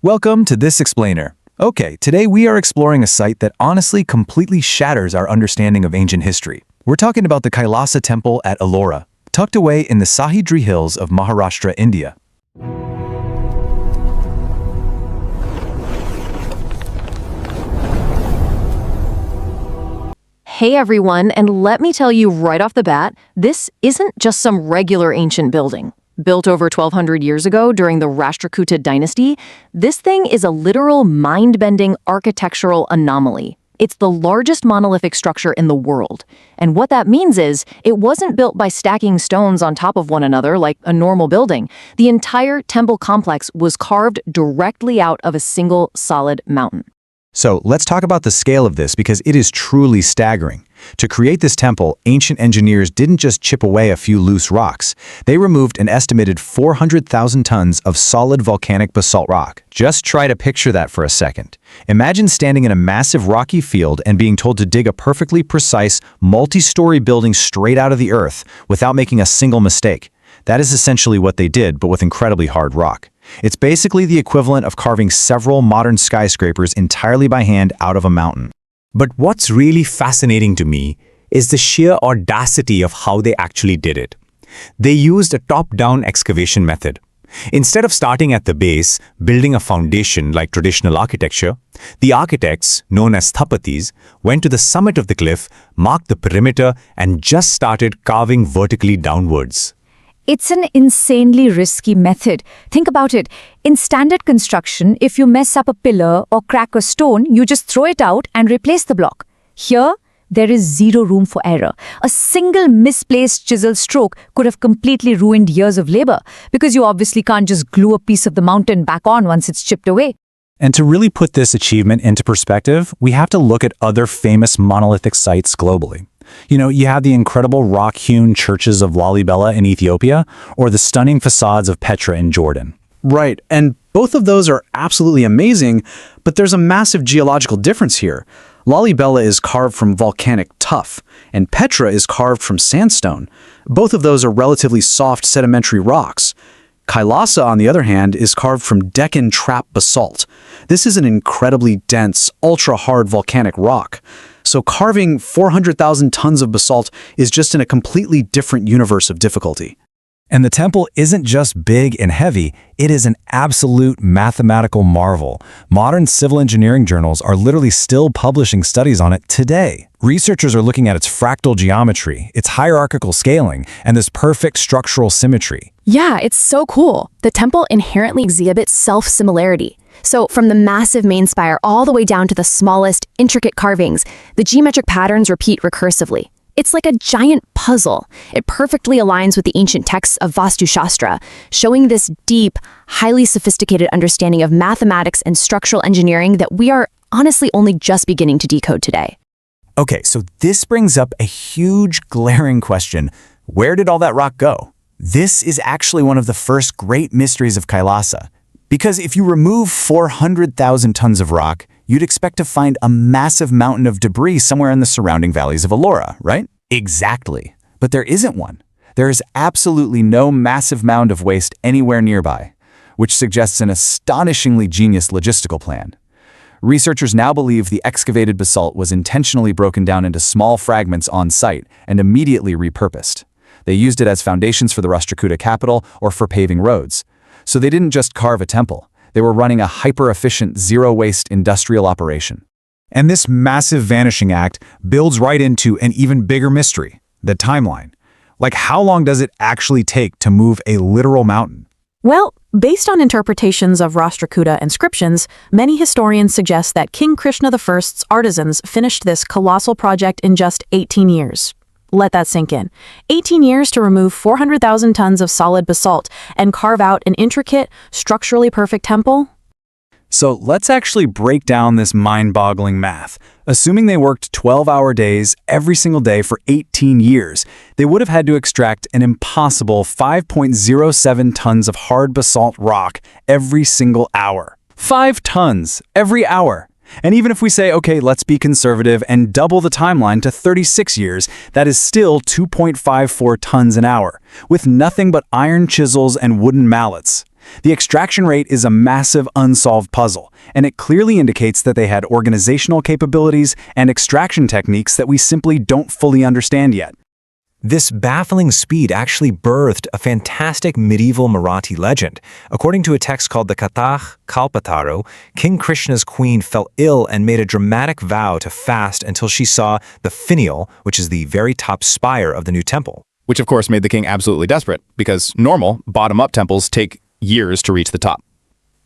Welcome to This Explainer. Okay, today we are exploring a site that honestly completely shatters our understanding of ancient history. We're talking about the Kailash temple at Ellora, tucked away in the Sahyadri hills of Maharashtra, India. Hey everyone, and let me tell you right off the bat, this isn't just some regular ancient building. Built over 1,200 years ago during the Rashtrakuta dynasty, this thing is a literal mind-bending architectural anomaly. It's the largest monolithic structure in the world. And what that means is, it wasn't built by stacking stones on top of one another like a normal building. The entire temple complex was carved directly out of a single solid mountain. So let's talk about the scale of this because it is truly staggering. To create this temple, ancient engineers didn't just chip away a few loose rocks. They removed an estimated 400,000 tons of solid volcanic basalt rock. Just try to picture that for a second. Imagine standing in a massive rocky field and being told to dig a perfectly precise, multi-story building straight out of the earth without making a single mistake. That is essentially what they did, but with incredibly hard rock. It's basically the equivalent of carving several modern skyscrapers entirely by hand out of a mountain. But what's really fascinating to me is the sheer audacity of how they actually did it. They used a top-down excavation method. Instead of starting at the base, building a foundation like traditional architecture, the architects, known as sthapatis, went to the summit of the cliff, marked the perimeter, and just started carving vertically downwards. It's an insanely risky method. Think about it. In standard construction, if you mess up a pillar or crack a stone, you just throw it out and replace the block. Here, there is zero room for error. A single misplaced chisel stroke could have completely ruined years of labor, because you obviously can't just glue a piece of the mountain back on once it's chipped away. And to really put this achievement into perspective, we have to look at other famous monolithic sites globally. You have the incredible rock-hewn churches of Lalibela in Ethiopia, or the stunning facades of Petra in Jordan. Right, and both of those are absolutely amazing, but there's a massive geological difference here. Lalibela is carved from volcanic tuff, and Petra is carved from sandstone. Both of those are relatively soft sedimentary rocks. Kailash, on the other hand, is carved from Deccan trap basalt. This is an incredibly dense, ultra-hard volcanic rock. So carving 400,000 tons of basalt is just in a completely different universe of difficulty. And the temple isn't just big and heavy, it is an absolute mathematical marvel. Modern civil engineering journals are literally still publishing studies on it today. Researchers are looking at its fractal geometry, its hierarchical scaling, and this perfect structural symmetry. Yeah, it's so cool. The temple inherently exhibits self-similarity. So from the massive main spire all the way down to the smallest, intricate carvings, the geometric patterns repeat recursively. It's like a giant puzzle. It perfectly aligns with the ancient texts of Vastu Shastra, showing this deep, highly sophisticated understanding of mathematics and structural engineering that we are honestly only just beginning to decode today. Okay, so this brings up a huge, glaring question. Where did all that rock go? This is actually one of the first great mysteries of Kailash. Because if you remove 400,000 tons of rock, you'd expect to find a massive mountain of debris somewhere in the surrounding valleys of Ellora, right? Exactly. But there isn't one. There is absolutely no massive mound of waste anywhere nearby, which suggests an astonishingly genius logistical plan. Researchers now believe the excavated basalt was intentionally broken down into small fragments on site and immediately repurposed. They used it as foundations for the Rashtrakuta capital or for paving roads. So they didn't just carve a temple. They were running a hyper-efficient, zero-waste industrial operation. And this massive vanishing act builds right into an even bigger mystery, the timeline. Like, how long does it actually take to move a literal mountain? Well, based on interpretations of Rashtrakuta inscriptions, many historians suggest that King Krishna I's artisans finished this colossal project in just 18 years. Let that sink in. 18 years to remove 400,000 tons of solid basalt and carve out an intricate, structurally perfect temple? So let's actually break down this mind-boggling math. Assuming they worked 12-hour days every single day for 18 years, they would have had to extract an impossible 5.07 tons of hard basalt rock every single hour. 5 tons every hour. And even if we say, okay, let's be conservative and double the timeline to 36 years, that is still 2.54 tons an hour, with nothing but iron chisels and wooden mallets. The extraction rate is a massive unsolved puzzle, and it clearly indicates that they had organizational capabilities and extraction techniques that we simply don't fully understand yet. This baffling speed actually birthed a fantastic medieval Marathi legend. According to a text called the 𝐏𝐑𝐎𝐋𝐋𝐀𝐁, King Krishna's queen fell ill and made a dramatic vow to fast until she saw the finial, which is the very top spire of the new temple. Which of course made the king absolutely desperate, because normal, bottom-up temples take years to reach the top.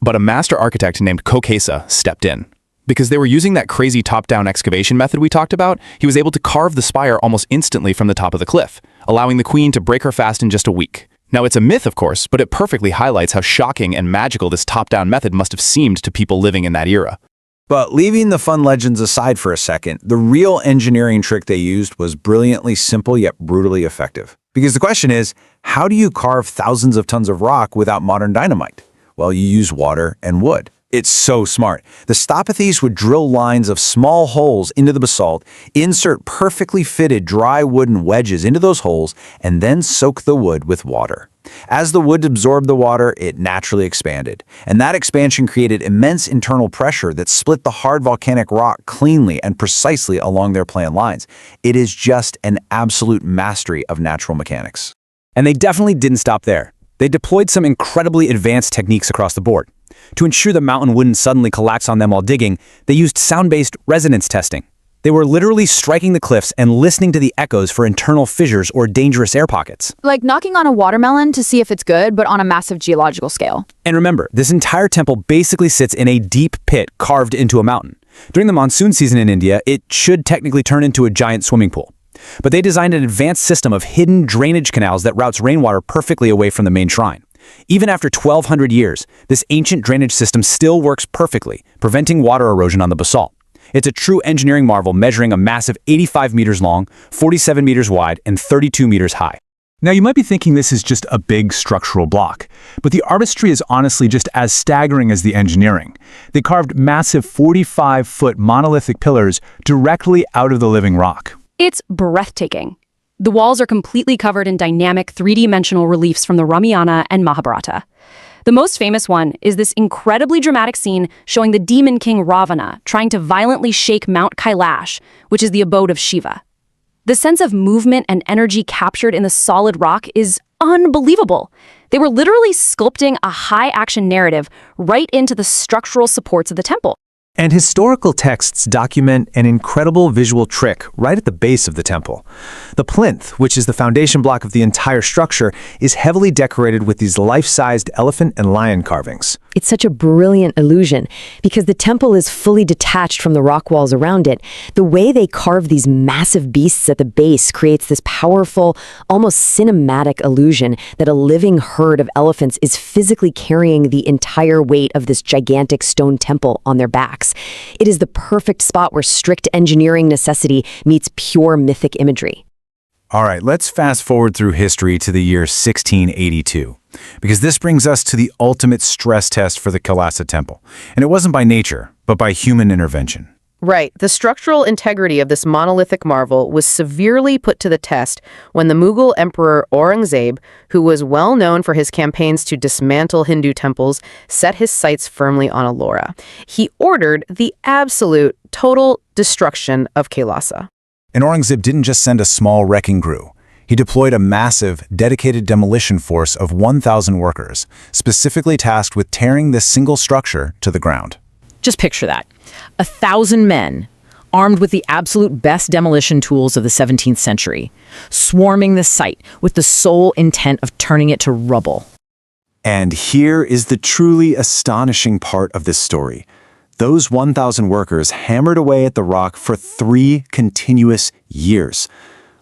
But a master architect named Coesa stepped in. Because they were using that crazy top-down excavation method we talked about, he was able to carve the spire almost instantly from the top of the cliff, allowing the queen to break her fast in just a week. Now, it's a myth, of course, but it perfectly highlights how shocking and magical this top-down method must have seemed to people living in that era. But leaving the fun legends aside for a second, the real engineering trick they used was brilliantly simple yet brutally effective. Because the question is, how do you carve thousands of tons of rock without modern dynamite? Well, you use water and wood. It's so smart. The Stopathes would drill lines of small holes into the basalt, insert perfectly fitted dry wooden wedges into those holes, and then soak the wood with water. As the wood absorbed the water, it naturally expanded. And that expansion created immense internal pressure that split the hard volcanic rock cleanly and precisely along their planned lines. It is just an absolute mastery of natural mechanics. And they definitely didn't stop there. They deployed some incredibly advanced techniques across the board. To ensure the mountain wouldn't suddenly collapse on them while digging, they used sound-based resonance testing. They were literally striking the cliffs and listening to the echoes for internal fissures or dangerous air pockets. Like knocking on a watermelon to see if it's good, but on a massive geological scale. And remember, this entire temple basically sits in a deep pit carved into a mountain. During the monsoon season in India, it should technically turn into a giant swimming pool. But they designed an advanced system of hidden drainage canals that routes rainwater perfectly away from the main shrine. Even after 1,200 years, this ancient drainage system still works perfectly, preventing water erosion on the basalt. It's a true engineering marvel, measuring a massive 85 meters long, 47 meters wide, and 32 meters high. Now, you might be thinking this is just a big structural block, but the artistry is honestly just as staggering as the engineering. They carved massive 45-foot monolithic pillars directly out of the living rock. It's breathtaking. The walls are completely covered in dynamic three-dimensional reliefs from the Ramayana and Mahabharata. The most famous one is this incredibly dramatic scene showing the demon king Ravana trying to violently shake Mount Kailash, which is the abode of Shiva. The sense of movement and energy captured in the solid rock is unbelievable. They were literally sculpting a high-action narrative right into the structural supports of the temple. And historical texts document an incredible visual trick right at the base of the temple. The plinth, which is the foundation block of the entire structure, is heavily decorated with these life-sized elephant and lion carvings. It's such a brilliant illusion because the temple is fully detached from the rock walls around it. The way they carve these massive beasts at the base creates this powerful, almost cinematic illusion that a living herd of elephants is physically carrying the entire weight of this gigantic stone temple on their backs. It is the perfect spot where strict engineering necessity meets pure mythic imagery. All right, let's fast forward through history to the year 1682, because this brings us to the ultimate stress test for the Kailasa temple. And it wasn't by nature, but by human intervention. Right. The structural integrity of this monolithic marvel was severely put to the test when the Mughal Emperor Aurangzeb, who was well known for his campaigns to dismantle Hindu temples, set his sights firmly on Ellora. He ordered the absolute, total destruction of Kailasa. And Aurangzeb didn't just send a small wrecking crew. He deployed a massive, dedicated demolition force of 1,000 workers, specifically tasked with tearing this single structure to the ground. Just picture that. 1,000 men, armed with the absolute best demolition tools of the 17th century, swarming the site with the sole intent of turning it to rubble. And here is the truly astonishing part of this story. Those 1,000 workers hammered away at the rock for 3 continuous years.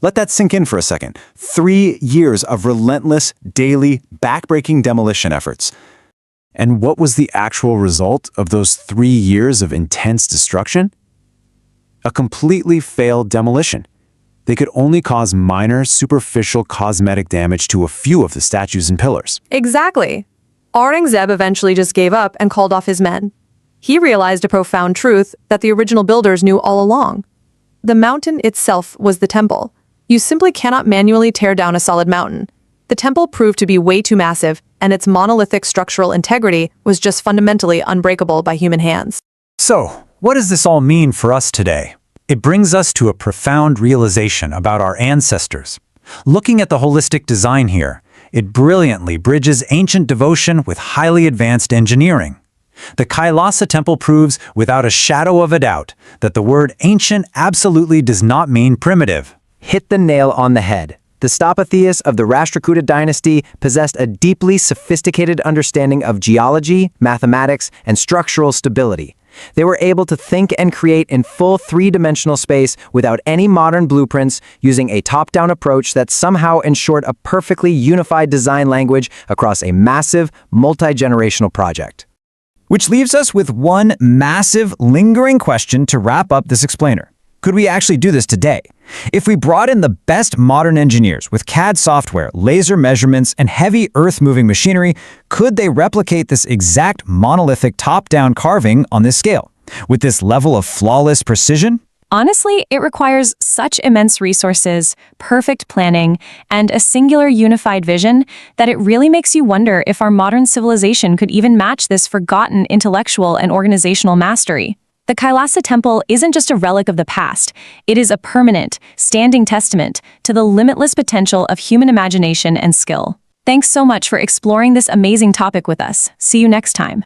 Let that sink in for a second. 3 years of relentless, daily, back-breaking demolition efforts. And what was the actual result of those 3 years of intense destruction? A completely failed demolition. They could only cause minor, superficial cosmetic damage to a few of the statues and pillars. Exactly. Aurangzeb eventually just gave up and called off his men. He realized a profound truth that the original builders knew all along. The mountain itself was the temple. You simply cannot manually tear down a solid mountain. The temple proved to be way too massive and its monolithic structural integrity was just fundamentally unbreakable by human hands. So, what does this all mean for us today? It brings us to a profound realization about our ancestors. Looking at the holistic design here, it brilliantly bridges ancient devotion with highly advanced engineering. The Kailasa temple proves without a shadow of a doubt that the word ancient absolutely does not mean primitive. Hit the nail on the head. The Sthapathiyas of the Rashtrakuta dynasty possessed a deeply sophisticated understanding of geology, mathematics, and structural stability. They were able to think and create in full three-dimensional space without any modern blueprints, using a top-down approach that somehow ensured a perfectly unified design language across a massive, multi-generational project. Which leaves us with one massive, lingering question to wrap up this explainer. Could we actually do this today? If we brought in the best modern engineers with CAD software, laser measurements, and heavy earth-moving machinery, could they replicate this exact monolithic top-down carving on this scale? With this level of flawless precision? Honestly, it requires such immense resources, perfect planning, and a singular unified vision that it really makes you wonder if our modern civilization could even match this forgotten intellectual and organizational mastery. The Kailasa Temple isn't just a relic of the past, it is a permanent, standing testament to the limitless potential of human imagination and skill. Thanks so much for exploring this amazing topic with us. See you next time.